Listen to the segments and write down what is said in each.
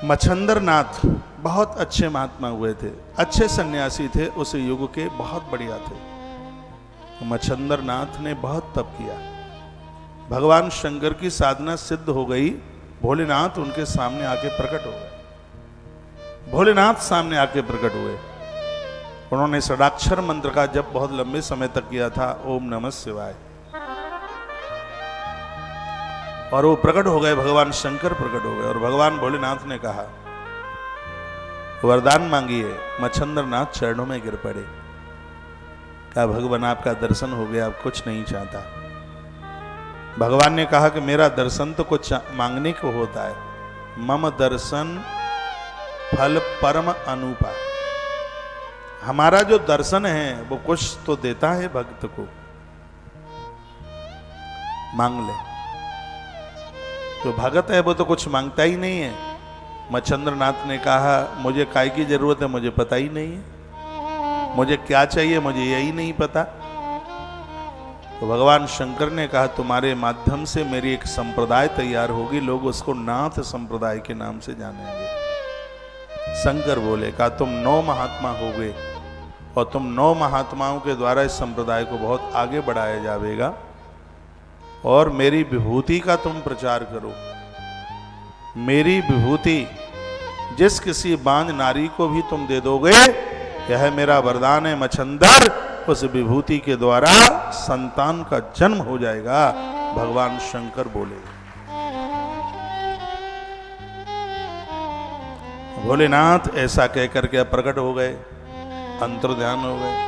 मच्छंदर नाथ बहुत अच्छे महात्मा हुए थे, अच्छे सन्यासी थे, उस युग के बहुत बढ़िया थे। मच्छंदर नाथ ने बहुत तप किया, भगवान शंकर की साधना सिद्ध हो गई। भोलेनाथ उनके सामने आके प्रकट हो गए। भोलेनाथ सामने आके प्रकट हुए। उन्होंने षडाक्षर मंत्र का जप बहुत लंबे समय तक किया था, ओम नमः शिवाय। और वो प्रकट हो गए, भगवान शंकर प्रकट हो गए। और भगवान भोलेनाथ ने कहा वरदान मांगिए। मच्छंदर नाथ चरणों में गिर पड़े। कहा भगवान आपका दर्शन हो गया, अब कुछ नहीं चाहता। भगवान ने कहा कि मेरा दर्शन तो कुछ मांगने को होता है, मम दर्शन फल परम अनुपा। हमारा जो दर्शन है वो कुछ तो देता है भक्त को, मांग ले। जो भगत है वो तो कुछ मांगता ही नहीं है। मच्छंद्र नाथ ने कहा मुझे काय की जरूरत है, मुझे पता ही नहीं है, मुझे क्या चाहिए मुझे यही नहीं पता। तो भगवान शंकर ने कहा तुम्हारे माध्यम से मेरी एक संप्रदाय तैयार होगी, लोग उसको नाथ संप्रदाय के नाम से जानेंगे। शंकर बोले कहा तुम 9 महात्मा होगे और तुम 9 महात्माओं के द्वारा इस संप्रदाय को बहुत आगे बढ़ाया जाएगा और मेरी विभूति का तुम प्रचार करो। मेरी विभूति जिस किसी बांझ नारी को भी तुम दे दोगे, यह मेरा वरदान है मच्छंदर, उस विभूति के द्वारा संतान का जन्म हो जाएगा। भगवान शंकर बोले। भोलेनाथ ऐसा कहकर के प्रकट हो गए, अंतर्ध्यान हो गए।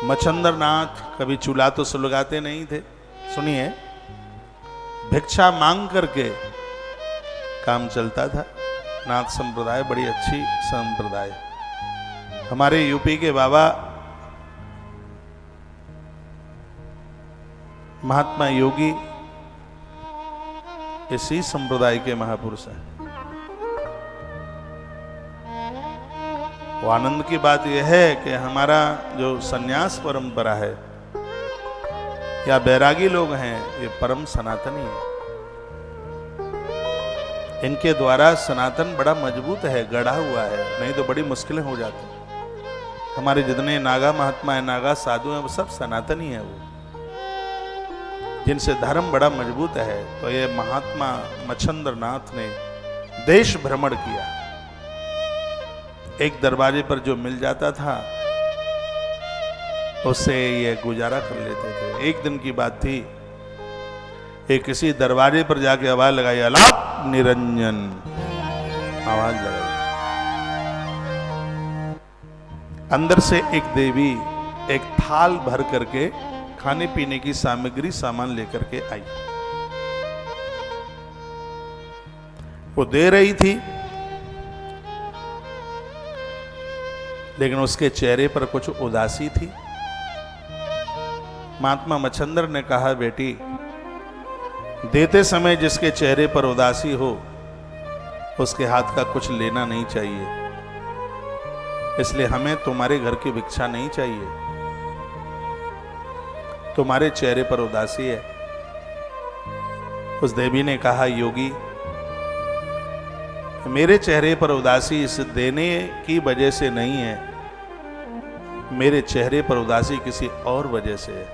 मच्छंदर नाथ कभी चूल्हा तो सुलगाते नहीं थे। सुनिए, भिक्षा मांग करके काम चलता था। नाथ संप्रदाय बड़ी अच्छी संप्रदाय। हमारे यूपी के बाबा महात्मा योगी इसी संप्रदाय के महापुरुष हैं। वो आनंद की बात यह है कि हमारा जो सन्यास परंपरा है या बैरागी लोग हैं, ये परम सनातनी है। इनके द्वारा सनातन बड़ा मजबूत है, गढ़ा हुआ है, नहीं तो बड़ी मुश्किलें हो जाती। हमारे जितने नागा महात्मा है, नागा साधु हैं, वो सब सनातनी है, वो जिनसे धर्म बड़ा मजबूत है। तो ये महात्मा मच्छंदर नाथ ने देश भ्रमण किया। एक दरवाजे पर जो मिल जाता था उससे ये गुजारा कर लेते थे। एक दिन की बात थी, एक किसी दरवाजे पर जाके आवाज लगाई, अलाप निरंजन आवाज लगाई। अंदर से एक देवी एक थाल भर करके खाने पीने की सामग्री सामान लेकर के आई। वो दे रही थी, लेकिन उसके चेहरे पर कुछ उदासी थी। महात्मा मच्छंदर ने कहा बेटी, देते समय जिसके चेहरे पर उदासी हो उसके हाथ का कुछ लेना नहीं चाहिए, इसलिए हमें तुम्हारे घर की भिक्षा नहीं चाहिए। तुम्हारे चेहरे पर उदासी है। उस देवी ने कहा योगी, मेरे चेहरे पर उदासी इस देने की वजह से नहीं है, मेरे चेहरे पर उदासी किसी और वजह से है।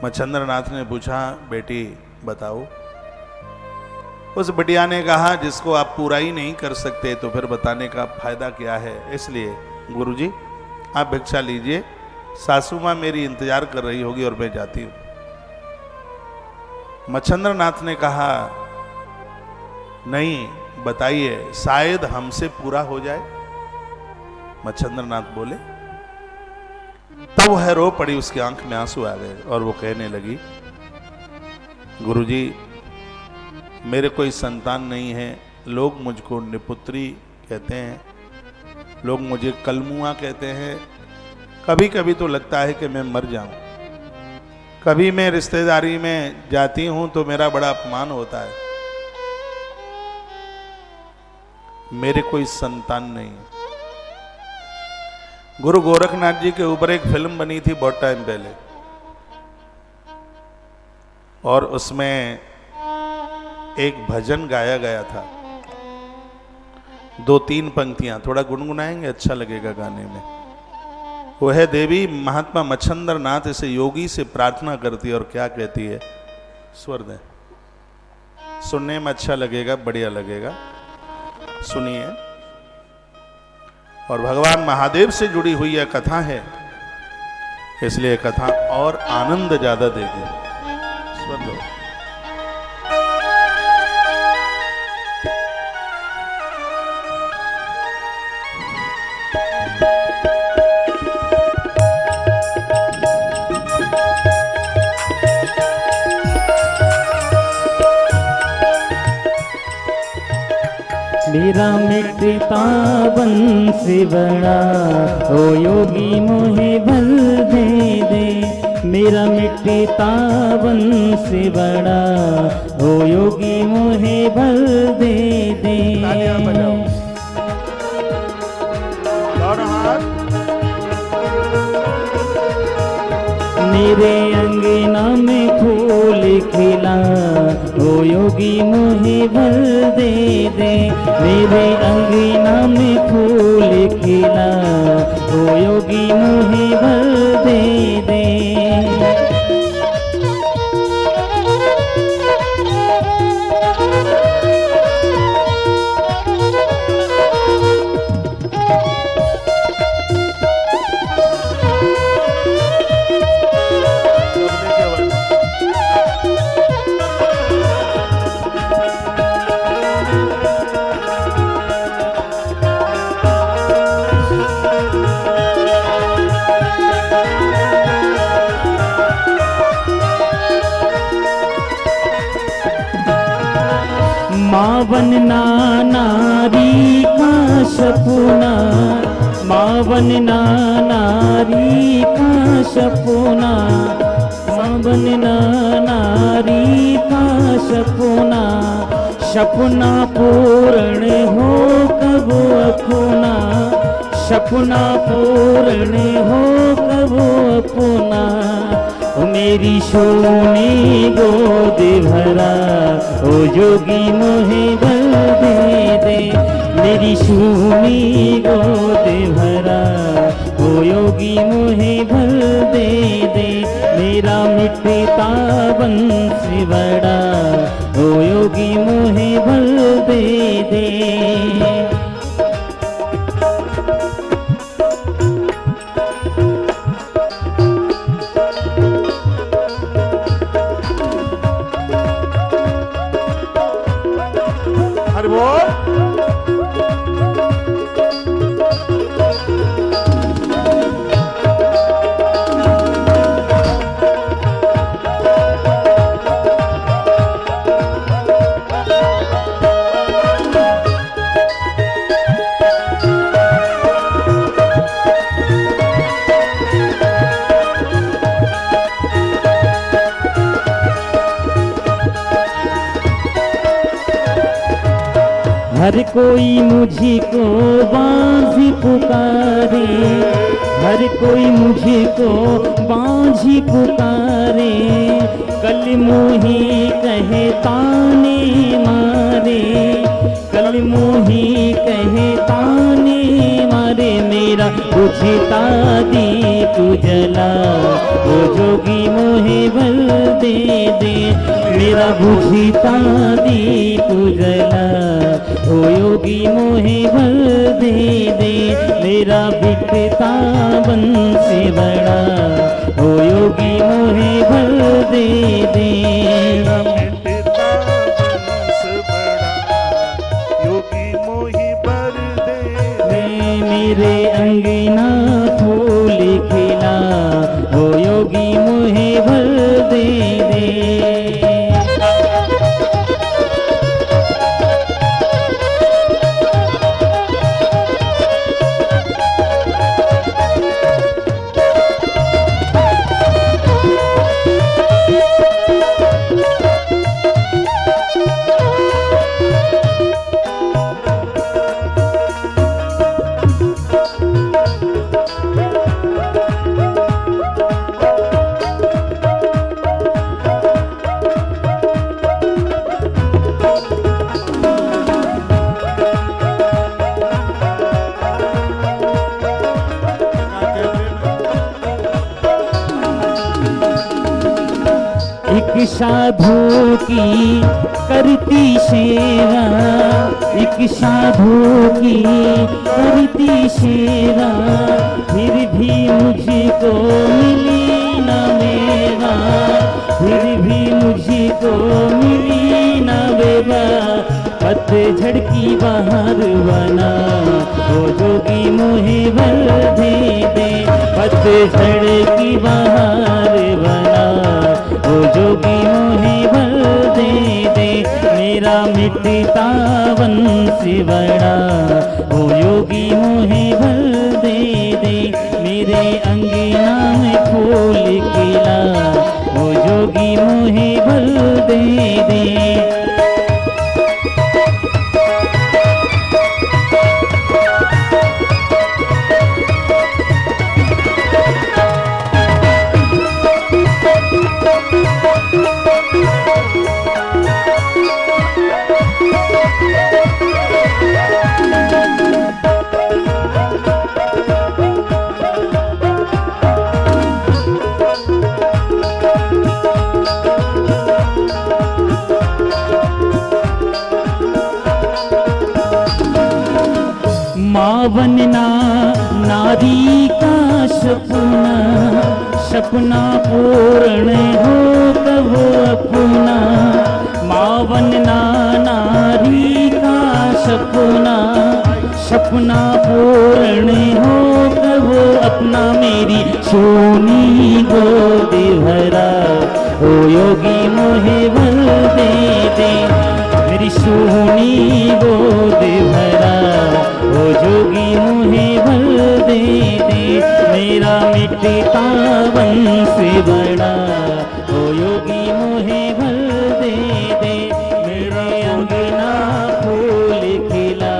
मच्छंदर नाथ ने पूछा बेटी बताओ। उस बिटिया ने कहा जिसको आप पूरा ही नहीं कर सकते तो फिर बताने का फायदा क्या है, इसलिए गुरुजी आप भिक्षा लीजिए, सासू मां मेरी इंतजार कर रही होगी और मैं जाती हूं। मच्छंदर नाथ ने कहा नहीं बताइए, शायद हमसे पूरा हो जाए। मच्छंदर नाथ बोले। तब वह रो पड़ी, उसकी आंख में आंसू आ गए और वो कहने लगी गुरुजी मेरे कोई संतान नहीं है, लोग मुझको निपुत्री कहते हैं, लोग मुझे कलमुआ कहते हैं। कभी कभी तो लगता है कि मैं मर जाऊं। कभी मैं रिश्तेदारी में जाती हूं तो मेरा बड़ा अपमान होता है। मेरे कोई संतान नहीं। गुरु गोरखनाथ जी के ऊपर एक फिल्म बनी थी बहुत टाइम पहले, और उसमें एक भजन गाया गया था, 2-3 पंक्तियां थोड़ा गुनगुनाएंगे, अच्छा लगेगा गाने में। वो है, देवी महात्मा मच्छंद्र नाथ इसे योगी से प्रार्थना करती है और क्या कहती है, स्वर दें, सुनने में अच्छा लगेगा, बढ़िया लगेगा, सुनिए। और भगवान महादेव से जुड़ी हुई यह कथा है, इसलिए कथा और आनंद ज्यादा देगी। स्वर दो। मेरा मिटता बंस बड़ा, ओ योगी मोहे बल दे दे। मेरा मिटता बंस बड़ा, ओ योगी मोहे बल दे दे। तालियां बजाओ, दोनों हाथ। मेरे अंगना में फूल खिला, ओ योगी मोहे बल दे दे। मेरे अंगना में फूल खिला, ओ योगी मोहे बल दे दे। माँ बनना नारी का सपना, माँ बनना नारी का सपना, माँ बनना नारी का सपना। सपना पूर्ण हो कब अपना, सपना पूर्ण हो कब अपना। मेरी सोनी गोद भरा, ओ योगी मोहे बल दे दे। मेरी सोनी गोद भरा, ओ योगी मोहे बल दे दे। मेरा मिटता बंस बड़ा, ओ योगी मोहे बल दे दे। हरि बोल। हर कोई मुझको बांझी पुकारे, हर कोई मुझको बांझी पुकारे। कल मोही कहे ताने मारे, कल मोही कहे ताने मारे। मेरा बुझता दीप जला, ओ जोगी मोहे बल दे दे। मेरा बुझता दीप जला, ओ योगी मोहे बल दे दे। मेरा बिकता बंस बड़ा, ओ योगी मोहे बल दे दे। मिटता बंस बड़ा, योगी मोहि बल दे दे। मेरे अंगना फूल खिला, ओ योगी मोहे बल दे दे। साधु की करती सेवा, एक साधु की करती सेवा, फिर भी मुझको मिली न मेवा, फिर भी मुझको मिली न मेवा। पतझड़ की बहार बना ओ जोगी मोहे बल दे दे, पतझड़ की बहार बना ओ जोगी मोहे बल दे दे। मेरा मिटता वंश बड़ा ओ योगी मोहे बल दे दे, मेरे अंगना में फूल खिला ओ जोगी मोहे बल दे दे। बनना नारी का सपना, सपना पूर्ण हो कब अपना। माँ बनना नारी का सपना, सपना पूर्ण हो कब अपना। मेरी सोनी गोद भरा ओ योगी मोहे बल दे दे, मेरी सोनी गोद भरा ओ जोगी मोहे बल दे दे। मेरा मिटता वंश बड़ा ओ योगी मोहे बल दे दे। मेरे अंगना फूल खिला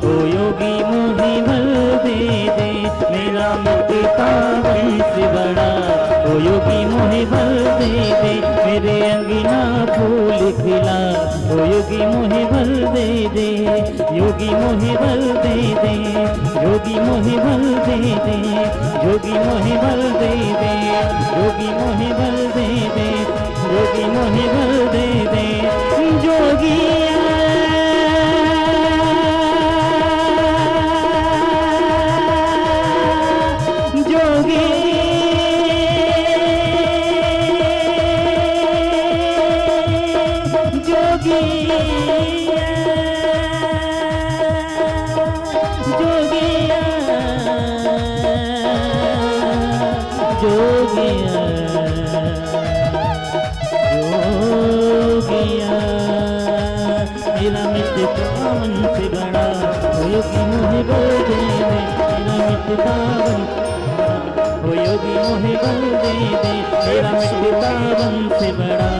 ओ योगी मोहे बल दे दे। मेरा मिटता वंश बड़ा ओ योगी मोहे बल दे दे। मेरे अंगना फूल खिला ओ योगी मोहे बल दे दे। योगी मोहे बल दे दे, योगी मोहे बल दे दे, योगी मोहे बल दे दे, योगी मोहे बल दे दे, योगी मोहे बल दे दे। जोगिया जोगी मेरा मिटता वंश बड़ा ओ योगी मोहे बल दे दे। मेरा मिटता ओ योगी मोहे बल दे दे। मेरा मिटता वंश बड़ा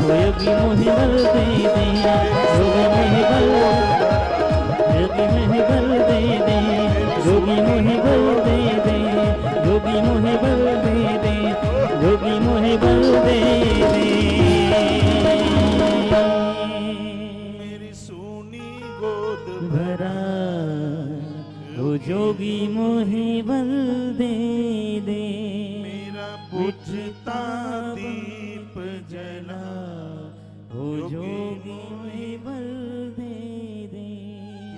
ओ योगी मोहे बल दे दे। योगी मोहे बल, योगी मोहे बल दे दे, योगी मोहे बल दे दे, योगी मोहे बल दे दे, योगी मोहे बल दे दे। भरा ओ जोगी मोहे बल दे दे। मेरा बुझता दीप जला ओ जोगी मोहे बल दे दे।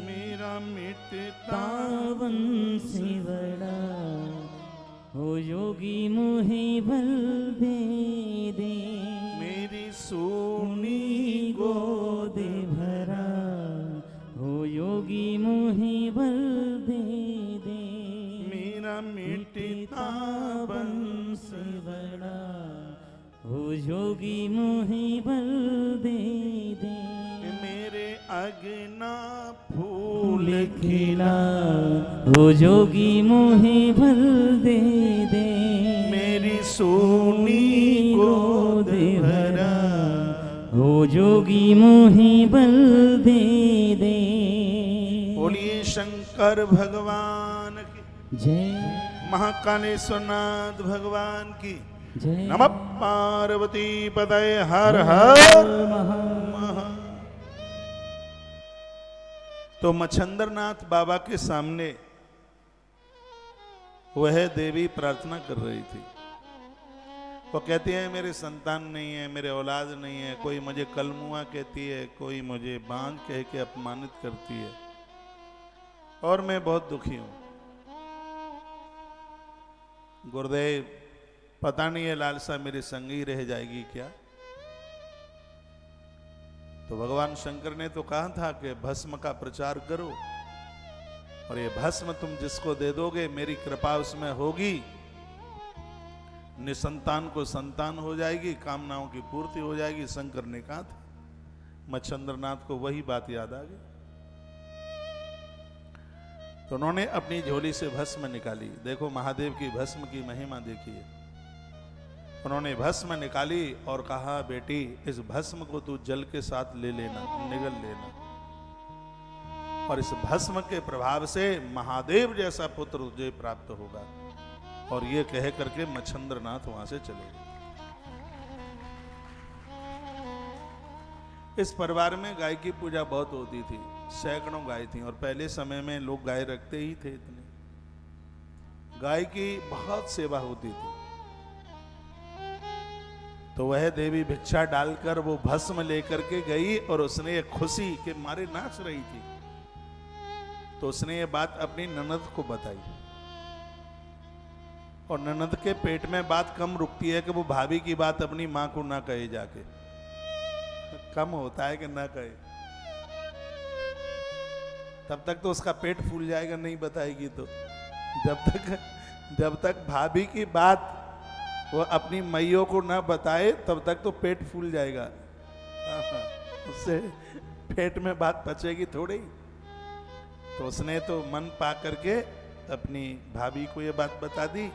मेरा मिटता वंश बड़ा ओ योगी मोहे बल दे दे। मेरी सोनी गोद भरा ओ योगी मोहे बल दे दे। मेरा मिटता वंश बड़ा ओ योगी मोहे बल दे दे। मेरे अगना फूल खिला ओ जोगी मोहे बल दे दे। मेरी सोनी गोद भरा ओ जोगी मोहे बल दे दे। बोलिए शंकर भगवान की जय, महाकालेश्वरनाथ भगवान की जय। नमः पार्वती पतये हर हर महा। तो मच्छंदरनाथ बाबा के सामने वह देवी प्रार्थना कर रही थी। वो कहती है मेरे संतान नहीं है, मेरे औलाद नहीं है, कोई मुझे कलमुआ कहती है, कोई मुझे बांझ कह के अपमानित करती है और मैं बहुत दुखी हूं। गुरुदेव पता नहीं है लालसा मेरे संग ही रह जाएगी क्या। तो भगवान शंकर ने तो कहा था कि भस्म का प्रचार करो और ये भस्म तुम जिसको दे दोगे मेरी कृपा उसमें होगी, निसंतान को संतान हो जाएगी, कामनाओं की पूर्ति हो जाएगी। शंकर ने कहा था। मच्छंद्रनाथ को वही बात याद आ गई तो उन्होंने अपनी झोली से भस्म निकाली। देखो महादेव की भस्म की महिमा देखिए। उन्होंने भस्म निकाली और कहा बेटी इस भस्म को तू जल के साथ ले लेना, निगल लेना, और इस भस्म के प्रभाव से महादेव जैसा पुत्र तुझे प्राप्त होगा। और ये कह करके मच्छंद्रनाथ वहां से चले गए। इस परिवार में गाय की पूजा बहुत होती थी, सैकड़ों गाय थी और पहले समय में लोग गाय रखते ही थे। इतने गाय की बहुत सेवा होती थी। तो वह देवी भिक्षा डालकर वो भस्म लेकर के गई और उसने खुशी के मारे नाच रही थी। तो उसने ये बात अपनी ननद को बताई और ननद के पेट में बात कम रुकती है कि वो भाभी की बात अपनी मां को ना कहे जाके। कम होता है कि ना कहे, तब तक तो उसका पेट फूल जाएगा, नहीं बताएगी तो। जब तक भाभी की बात वो अपनी मैयों को ना बताए तब तक तो पेट फूल जाएगा। उससे पेट में बात पचेगी थोड़ी। तो उसने तो मन पा करके अपनी भाभी को ये बात बता दी।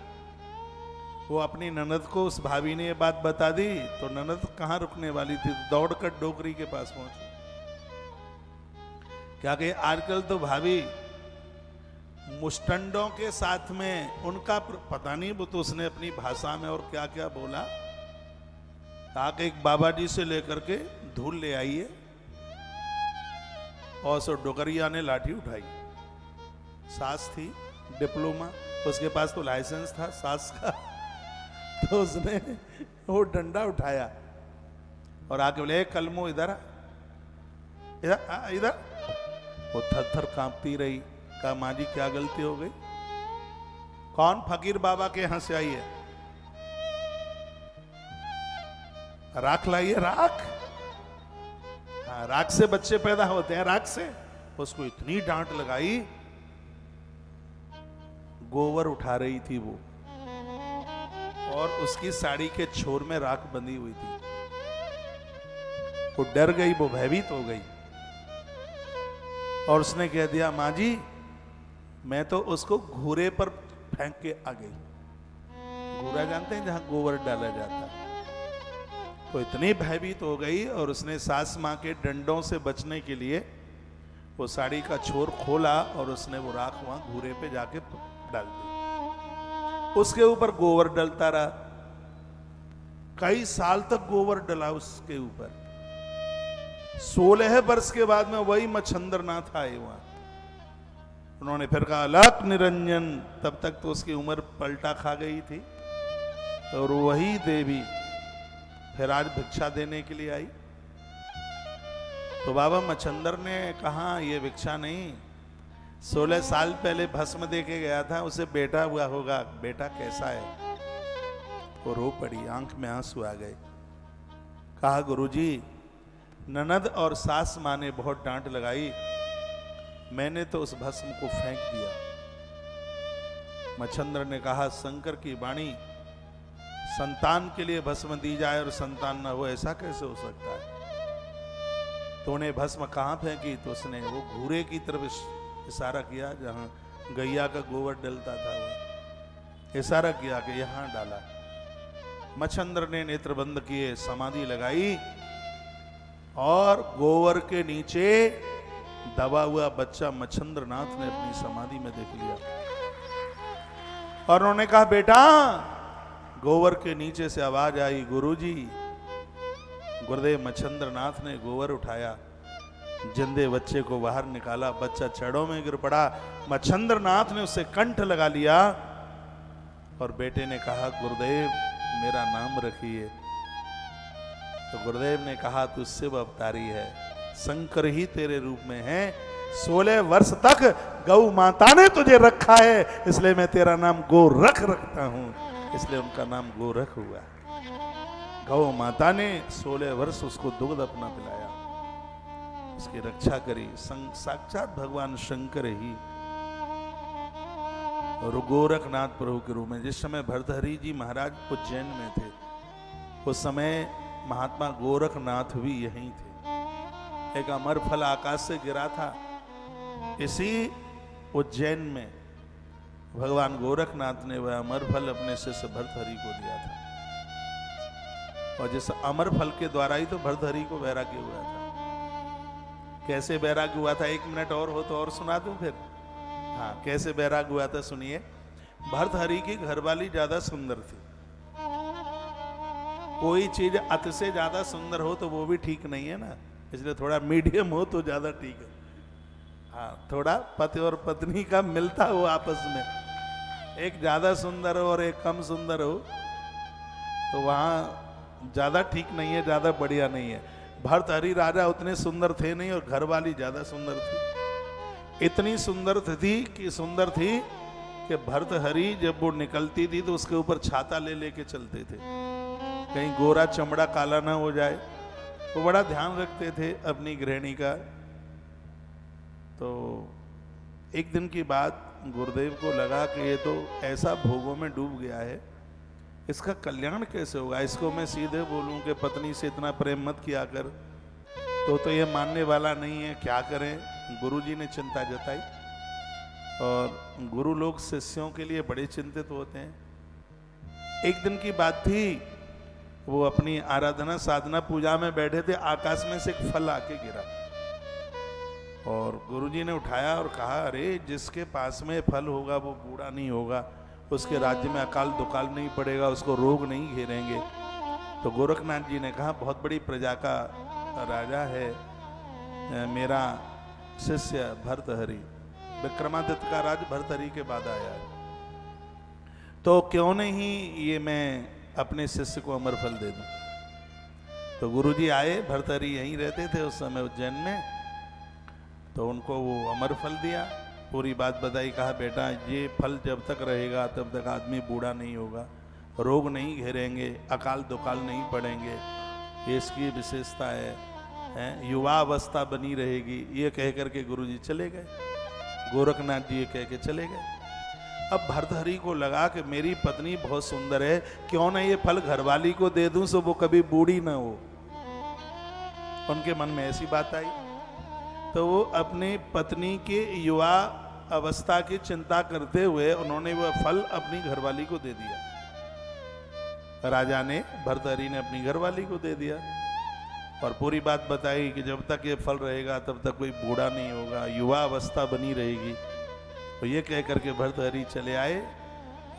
वो अपनी ननद को उस भाभी ने ये बात बता दी तो ननद कहाँ रुकने वाली थी, दौड़कर डोकरी के पास पहुंची। क्या कि आजकल तो भाभी मुस्टंडों के साथ में उनका पता नहीं, वो तो उसने अपनी भाषा में और क्या क्या बोला। कहा कि एक बाबा जी से लेकर के धूल ले आइए और सो डोकरिया ने लाठी उठाई। सास थी डिप्लोमा, उसके पास तो लाइसेंस था सास का। तो उसने वो डंडा उठाया और आके बोले कलमो इधर इधर इधर। वो थर थर कांपती रही। कहा माँ जी क्या गलती हो गई? कौन फकीर बाबा के यहां से आई है? राख लाइए, राख। हाँ, राख से बच्चे पैदा होते हैं, राख से। उसको इतनी डांट लगाई। गोबर उठा रही थी वो और उसकी साड़ी के छोर में राख बंधी हुई थी। वो डर गई, वो भयभीत हो गई और उसने कह दिया माँ जी मैं तो उसको घूरे पर फेंक के आ गई। घूरा जानते हैं जहां गोबर डाला जाता है। तो इतनी भयभीत हो गई और उसने सास माँ के डंडों से बचने के लिए वो साड़ी का छोर खोला और उसने वो राख वहां घूरे पे जाके डाल दी। उसके ऊपर गोबर डलता रहा। कई साल तक गोबर डला उसके ऊपर। 16 वर्ष के बाद में वही मच्छंद्रनाथ आए वहां। उन्होंने फिर कहा अलक निरंजन। तब तक तो उसकी उम्र पलटा खा गई थी और वही देवी फिर आज भिक्षा देने के लिए आई। तो बाबा मच्छंद्र ने कहा ये भिक्षा नहीं, 16 साल पहले भस्म दे के गया था, उसे बेटा हुआ होगा, बेटा कैसा है? वो रो पड़ी, आंख में आंसू आ गए। कहा गुरुजी ननद और सास माँ ने बहुत डांट लगाई, मैंने तो उस भस्म को फेंक दिया। मच्छंद्र ने कहा शंकर की वाणी, संतान के लिए भस्म दी जाए और संतान न हो, ऐसा कैसे हो सकता है? तो उन्हें भस्म कहाँ फेंकी? तो उसने वो घूरे की तरफ इशारा किया जहां गैया का गोबर डलता था। वो इशारा किया कि यहां डाला। मच्छंद्र ने नेत्र बंद किए, समाधि लगाई और गोबर के नीचे दबा हुआ बच्चा मच्छंद्रनाथ ने अपनी समाधि में देख लिया। और उन्होंने कहा बेटा, गोबर के नीचे से आवाज आई गुरुजी। गुरुदेव मच्छंद्रनाथ ने गोबर उठाया, जिंदे बच्चे को बाहर निकाला। बच्चा छड़ों में गिर पड़ा। मच्छंद्रनाथ ने उसे कंठ लगा लिया और बेटे ने कहा गुरुदेव मेरा नाम रखिए। तो गुरुदेव ने कहा तू शिव अवतारी है, शंकर ही तेरे रूप में है। 16 वर्ष तक गौ माता ने तुझे रखा है, इसलिए मैं तेरा नाम गोरख रखता हूं, इसलिए उनका नाम गोरख हुआ। गौ माता ने 16 वर्ष उसको दुग्ध अपना पिलाया, उसकी रक्षा करी। साक्षात भगवान शंकर ही और गोरखनाथ प्रभु के रूप में। जिस समय भर्तहरि जी महाराज उज्जैन में थे, उस समय महात्मा गोरखनाथ भी यहीं थे। एक अमर फल आकाश से गिरा था, इसी उज्जैन में भगवान गोरखनाथ ने वह अमर फल अपने शिष्य भर्तहरि को दिया था। और जिस अमर फल के द्वारा ही तो भर्तहरि को वैराग्य हुआ था। कैसे वैराग्य हुआ था, 1 मिनट और हो तो और सुना दूं फिर। हाँ, कैसे वैराग्य हुआ था सुनिए। भर्तहरि की घरवाली ज्यादा सुंदर थी। कोई चीज अति से ज्यादा सुंदर हो तो वो भी ठीक नहीं है ना, इसलिए थोड़ा मीडियम हो तो ज्यादा ठीक है। हाँ, थोड़ा पति और पत्नी का मिलता हो आपस में, एक ज्यादा सुंदर हो और एक कम सुंदर हो तो वहां ज्यादा ठीक नहीं है, ज्यादा बढ़िया नहीं है। भर्तहरि राजा उतने सुंदर थे नहीं और घरवाली ज्यादा सुंदर थी। इतनी सुंदर थी कि भर्तहरि जब वो निकलती थी तो उसके ऊपर छाता ले लेके चलते थे, कहीं गोरा चमड़ा काला ना हो जाए। वो बड़ा ध्यान रखते थे अपनी गृहिणी का। तो एक दिन की बात, गुरुदेव को लगा कि ये तो ऐसा भोगों में डूब गया है, इसका कल्याण कैसे होगा। इसको मैं सीधे बोलूं कि पत्नी से इतना प्रेम मत किया कर, तो ये मानने वाला नहीं है, क्या करें। गुरुजी ने चिंता जताई और गुरु लोग शिष्यों के लिए बड़े चिंतित होते हैं। एक दिन की बात थी, वो अपनी आराधना साधना पूजा में बैठे थे, आकाश में से एक फल आके गिरा और गुरुजी ने उठाया और कहा, अरे जिसके पास में फल होगा वो बूढ़ा नहीं होगा, उसके राज्य में अकाल दुकाल नहीं पड़ेगा, उसको रोग नहीं घेरेंगे। तो गोरखनाथ जी ने कहा, बहुत बड़ी प्रजा का राजा है मेरा शिष्य भर्तहरि, विक्रमादित्य का राज भर्तहरि के बाद आया है, तो क्यों नहीं ये मैं अपने शिष्य को अमर फल दे दूं। तो गुरुजी आए, भर्तहरि यहीं रहते थे उस समय उज्जैन में, तो उनको वो अमर फल दिया, पूरी बात बताई। कहा, बेटा ये फल जब तक रहेगा तब तक आदमी बूढ़ा नहीं होगा, रोग नहीं घेरेंगे, अकाल दुकाल नहीं पड़ेंगे, ये इसकी विशेषता है, युवा अवस्था बनी रहेगी। ये कह करके गुरुजी चले गए, गोरखनाथ जी ये कह के चले गए। अब भर्तहरि को लगा कि मेरी पत्नी बहुत सुंदर है, क्यों ना ये फल घरवाली को दे दूं सो वो कभी बूढ़ी ना हो। उनके मन में ऐसी बात आई, तो वो अपनी पत्नी के युवा अवस्था की चिंता करते हुए उन्होंने वह फल अपनी घरवाली को दे दिया। राजा ने, भर्तहरि ने अपनी घरवाली को दे दिया और पूरी बात बताई कि जब तक ये फल रहेगा तब तक कोई बूढ़ा नहीं होगा, युवा अवस्था बनी रहेगी। तो ये कह करके भर्तहरि चले आए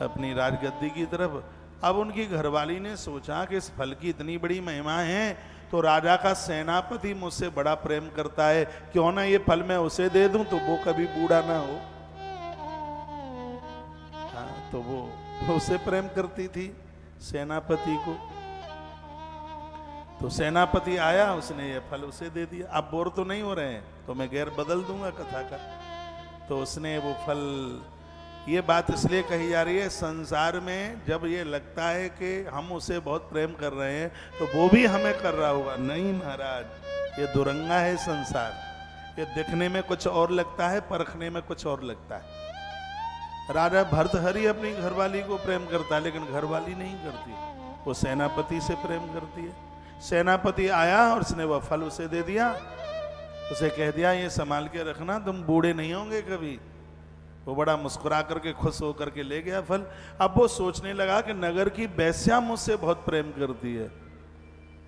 अपनी राजगद्दी की तरफ। अब उनकी घरवाली ने सोचा कि इस फल की इतनी बड़ी महिमा है, तो राजा का सेनापति मुझसे बड़ा प्रेम करता है, क्यों ना ये फल मैं उसे दे दूं तो वो कभी बूढ़ा ना हो। हाँ, तो वो उसे प्रेम करती थी, सेनापति को। तो सेनापति आया, उसने ये फल उसे दे दिया। अब बोर तो नहीं हो रहे हैं, तो मैं गैर बदल दूंगा कथा का। तो उसने वो फल, ये बात इसलिए कही जा रही है, संसार में जब ये लगता है कि हम उसे बहुत प्रेम कर रहे हैं तो वो भी हमें कर रहा होगा। नहीं महाराज, ये दुरंगा है संसार। ये दिखने में कुछ और लगता है, परखने में कुछ और लगता है। राजा भर्तहरि अपनी घरवाली को प्रेम करता है, लेकिन घरवाली नहीं करती, वो सेनापति से प्रेम करती है। सेनापति आया और उसने वह फल उसे दे दिया, उसे कह दिया ये संभाल के रखना, तुम बूढ़े नहीं होंगे कभी। वो बड़ा मुस्कुरा करके खुश होकर के ले गया फल। अब वो सोचने लगा कि नगर की वेश्या मुझसे बहुत प्रेम करती है,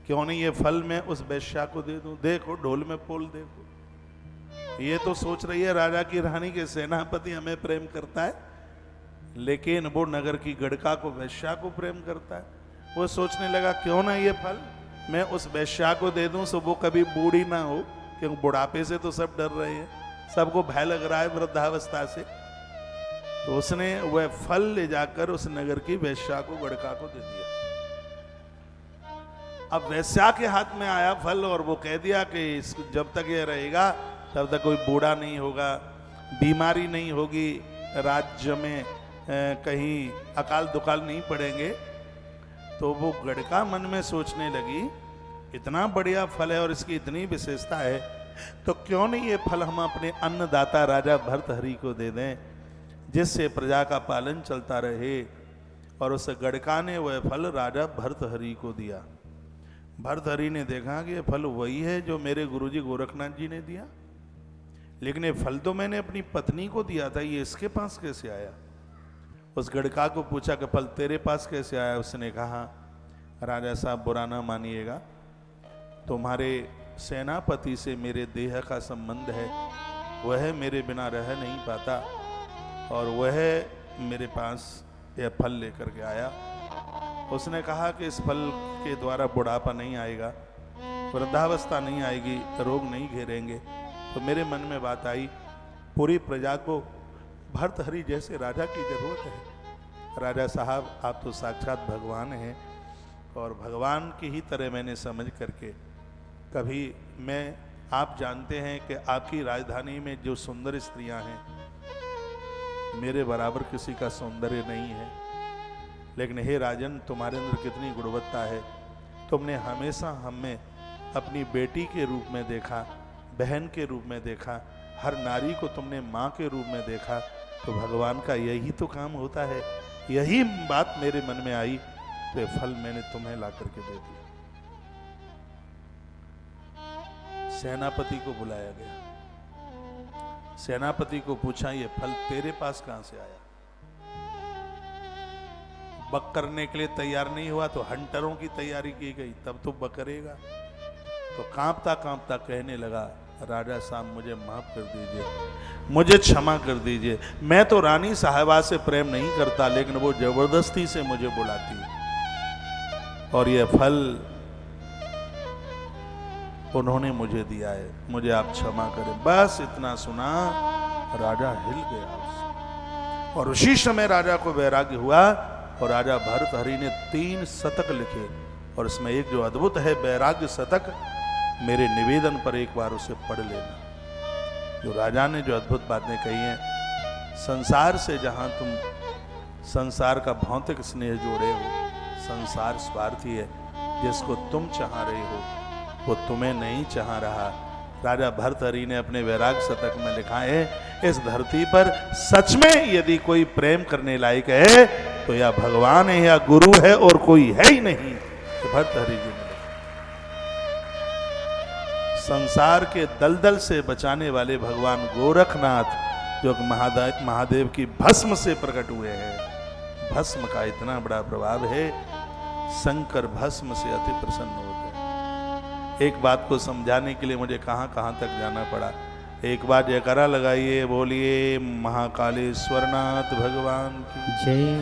क्यों नहीं ये फल मैं उस वेश्या को दे दूं। देखो ढोल में पोल देखो, ये तो सोच रही है राजा की रानी के सेनापति हमें प्रेम करता है, लेकिन वो नगर की गड़का को, वेश्या को प्रेम करता है। वो सोचने लगा क्यों ना ये फल मैं उस वेश्या को दे दूं सो वो कभी बूढ़ी ना हो, क्योंकि बुढ़ापे से तो सब डर रहे हैं, सबको भय लग रहा है वृद्धावस्था से। तो उसने वह फल ले जाकर उस नगर की वेश्या को, गड़का को दे दिया। अब वैश्या के हाथ में आया फल और वो कह दिया कि जब तक ये रहेगा तब तक कोई बूढ़ा नहीं होगा, बीमारी नहीं होगी, राज्य में कहीं अकाल दुकाल नहीं पड़ेंगे। तो वो गड़का मन में सोचने लगी, इतना बढ़िया फल है और इसकी इतनी विशेषता है, तो क्यों नहीं ये फल हम अपने अन्नदाता राजा भर्तहरि को दे दें, जिससे प्रजा का पालन चलता रहे। और उस गड़का ने वह फल राजा भर्तहरि को दिया। भर्तहरि ने देखा कि ये फल वही है जो मेरे गुरुजी गोरखनाथ जी ने दिया, लेकिन ये फल तो मैंने अपनी पत्नी को दिया था, ये इसके पास कैसे आया। उस गड़का को पूछा कि फल तेरे पास कैसे आया। उसने कहा, राजा साहब बुरा ना मानिएगा, तुम्हारे सेनापति से मेरे देह का संबंध है, वह मेरे बिना रह नहीं पाता और वह मेरे पास यह फल लेकर के आया। उसने कहा कि इस फल के द्वारा बुढ़ापा नहीं आएगा, वृद्धावस्था नहीं आएगी, रोग नहीं घेरेंगे। तो मेरे मन में बात आई, पूरी प्रजा को भर्तहरि जैसे राजा की जरूरत है। राजा साहब, आप तो साक्षात भगवान हैं और भगवान की ही तरह मैंने समझ करके कभी मैं, आप जानते हैं कि आपकी राजधानी में जो सुंदर स्त्रियां हैं, मेरे बराबर किसी का सौंदर्य नहीं है, लेकिन हे राजन, तुम्हारे अंदर कितनी गुणवत्ता है। तुमने हमेशा हमें अपनी बेटी के रूप में देखा, बहन के रूप में देखा, हर नारी को तुमने माँ के रूप में देखा। तो भगवान का यही तो काम होता है। यही बात मेरे मन में आई, तो ये फल मैंने तुम्हें ला करके दे दिया। सेनापति को बुलाया गया। सेनापति को पूछा, ये फल तेरे पास कहां से आया। बक करने के लिए तैयार नहीं हुआ तो हंटरों की तैयारी की गई, तब तो बकरेगा। तो कांपता कांपता कहने लगा, राजा साहब मुझे माफ कर दीजिए, मुझे क्षमा कर दीजिए। मैं तो रानी साहिबा से प्रेम नहीं करता, लेकिन वो जबरदस्ती से मुझे बुलाती है और ये फल उन्होंने मुझे दिया है, मुझे आप क्षमा करें। बस इतना सुना, राजा हिल गया उससे। और उसी समय राजा को वैराग्य हुआ और राजा भर्तहरि ने 3 शतक लिखे और इसमें एक जो अद्भुत है वैराग्य शतक, मेरे निवेदन पर एक बार उसे पढ़ लेना। जो राजा ने जो अद्भुत बातें कही हैं, संसार से जहां तुम संसार का भौतिक स्नेह जोड़े हो, संसार स्वार्थी है, जिसको तुम चाह रहे हो वो तुम्हें नहीं चाह रहा। राजा भर्तहरि ने अपने वैराग्य शतक में लिखा है, इस धरती पर सच में यदि कोई प्रेम करने लायक है तो या भगवान है या गुरु है और कोई है ही नहीं। तो भर्तहरि जी ने संसार के दलदल से बचाने वाले भगवान गोरखनाथ, जो महादेव की भस्म से प्रकट हुए हैं। भस्म का इतना बड़ा प्रभाव है, शंकर भस्म से अति प्रसन्न होते हैं। एक बात को समझाने के लिए मुझे कहां कहां तक जाना पड़ा। एक बार जयकारा लगाइए, बोलिए महाकालेश्वरनाथ भगवान की जय।